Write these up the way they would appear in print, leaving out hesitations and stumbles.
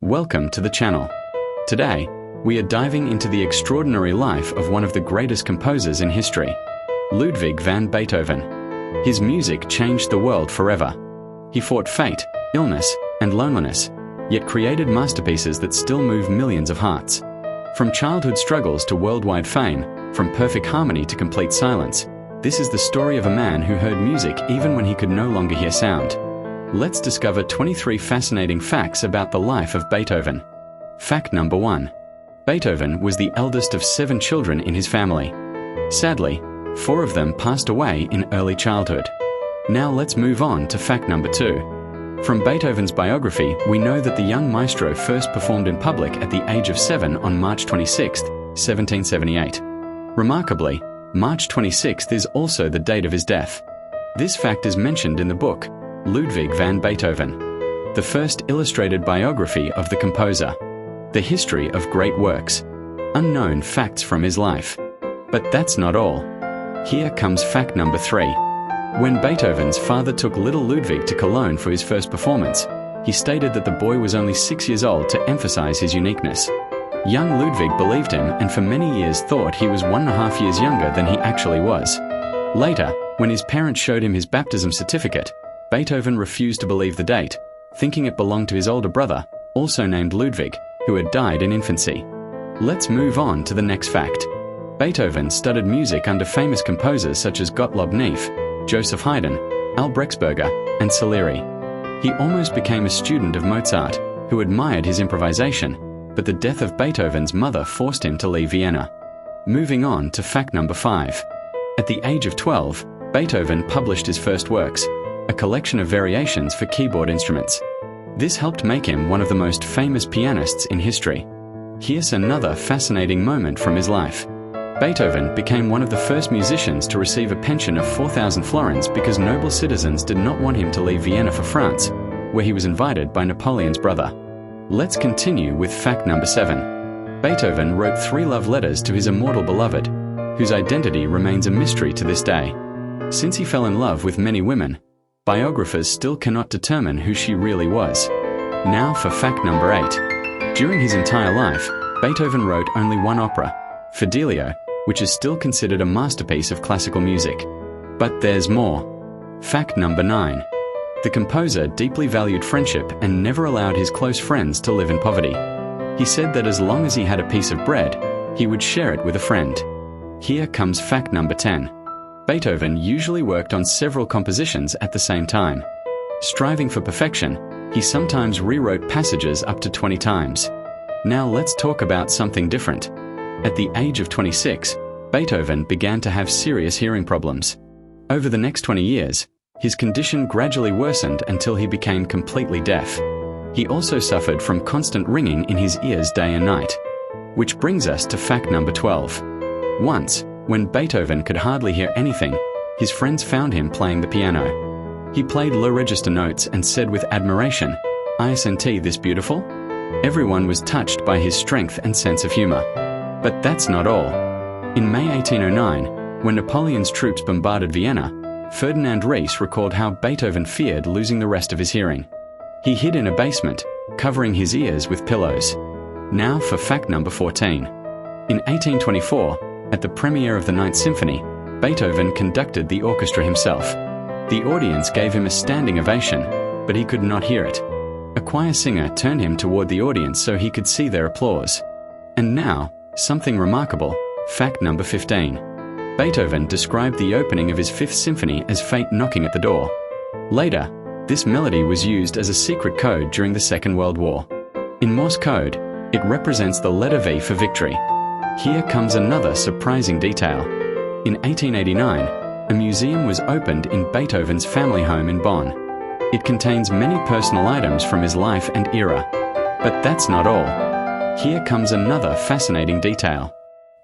Welcome to the channel. Today, we are diving into the extraordinary life of one of the greatest composers in history, Ludwig van Beethoven. His music changed the world forever. He fought fate, illness, and loneliness, yet created masterpieces that still move millions of hearts. From childhood struggles to worldwide fame, from perfect harmony to complete silence, this is the story of a man who heard music even when he could no longer hear sound. Let's discover 23 fascinating facts about the life of Beethoven. Fact number 1. Beethoven was the eldest of 7 children in his family. Sadly, 4 of them passed away in early childhood. Now let's move on to fact number 2. From Beethoven's biography, we know that the young maestro first performed in public at the age of 7 on March 26, 1778. Remarkably, March 26th is also the date of his death. This fact is mentioned in the book Ludwig van Beethoven, the first illustrated biography of the composer. The history of great works. Unknown facts from his life. But that's not all. Here comes fact number 3. When Beethoven's father took little Ludwig to Cologne for his first performance, he stated that the boy was only 6 years old to emphasize his uniqueness. Young Ludwig believed him and for many years thought he was 1.5 years younger than he actually was. Later, when his parents showed him his baptism certificate, Beethoven refused to believe the date, thinking it belonged to his older brother, also named Ludwig, who had died in infancy. Let's move on to the next fact. Beethoven studied music under famous composers such as Gottlob Neff, Joseph Haydn, Albrechtsberger, and Salieri. He almost became a student of Mozart, who admired his improvisation, but the death of Beethoven's mother forced him to leave Vienna. Moving on to fact number 5. At the age of 12, Beethoven published his first works, a collection of variations for keyboard instruments. This helped make him one of the most famous pianists in history. Here's another fascinating moment from his life. Beethoven became one of the first musicians to receive a pension of 4,000 florins because noble citizens did not want him to leave Vienna for France, where he was invited by Napoleon's brother. Let's continue with fact number 7. Beethoven wrote 3 love letters to his immortal beloved, whose identity remains a mystery to this day. Since he fell in love with many women, biographers still cannot determine who she really was. Now for fact number 8. During his entire life, Beethoven wrote only one opera, Fidelio, which is still considered a masterpiece of classical music. But there's more. Fact number 9. The composer deeply valued friendship and never allowed his close friends to live in poverty. He said that as long as he had a piece of bread, he would share it with a friend. Here comes fact number 10. Beethoven usually worked on several compositions at the same time. Striving for perfection, he sometimes rewrote passages up to 20 times. Now let's talk about something different. At the age of 26, Beethoven began to have serious hearing problems. Over the next 20 years, his condition gradually worsened until he became completely deaf. He also suffered from constant ringing in his ears day and night. Which brings us to fact number 12. Once, when Beethoven could hardly hear anything, his friends found him playing the piano. He played low-register notes and said with admiration, "Isn't this beautiful?" Everyone was touched by his strength and sense of humor. But that's not all. In May 1809, when Napoleon's troops bombarded Vienna, Ferdinand Ries recalled how Beethoven feared losing the rest of his hearing. He hid in a basement, covering his ears with pillows. Now for fact number 14. In 1824, at the premiere of the Ninth Symphony, Beethoven conducted the orchestra himself. The audience gave him a standing ovation, but he could not hear it. A choir singer turned him toward the audience so he could see their applause. And now, something remarkable, fact number 15. Beethoven described the opening of his Fifth Symphony as fate knocking at the door. Later, this melody was used as a secret code during the Second World War. In Morse code, it represents the letter V for victory. Here comes another surprising detail. In 1889, a museum was opened in Beethoven's family home in Bonn. It contains many personal items from his life and era. But that's not all. Here comes another fascinating detail.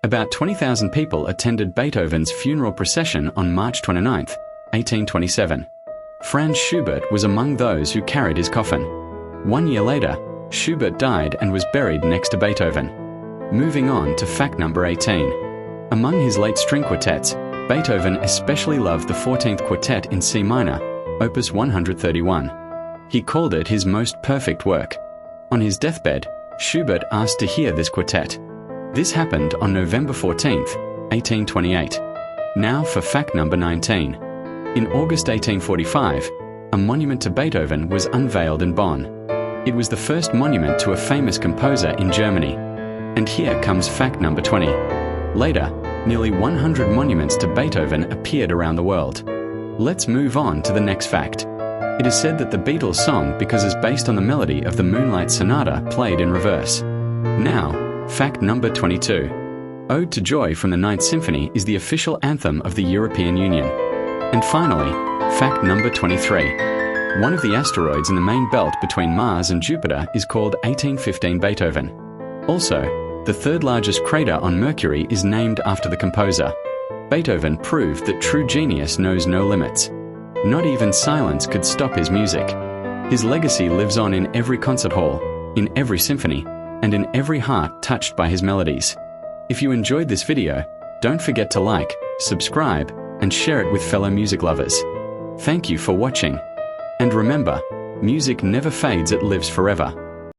About 20,000 people attended Beethoven's funeral procession on March 29, 1827. Franz Schubert was among those who carried his coffin. 1 year later, Schubert died and was buried next to Beethoven. Moving on to fact number 18. Among his late string quartets, Beethoven especially loved the 14th Quartet in C minor, opus 131. He called it his most perfect work. On his deathbed, Schubert asked to hear this quartet. This happened on November 14th, 1828. Now for fact number 19. In August 1845, a monument to Beethoven was unveiled in Bonn. It was the first monument to a famous composer in Germany. And here comes fact number 20. Later, nearly 100 monuments to Beethoven appeared around the world. Let's move on to the next fact. It is said that the Beatles song because is based on the melody of the Moonlight Sonata played in reverse. Now, fact number 22. Ode to Joy from the Ninth Symphony is the official anthem of the European Union. And finally, fact number 23. One of the asteroids in the main belt between Mars and Jupiter is called 1815 Beethoven. Also, the third largest crater on Mercury is named after the composer. Beethoven proved that true genius knows no limits. Not even silence could stop his music. His legacy lives on in every concert hall, in every symphony, and in every heart touched by his melodies. If you enjoyed this video, don't forget to like, subscribe, and share it with fellow music lovers. Thank you for watching. And remember, music never fades, it lives forever.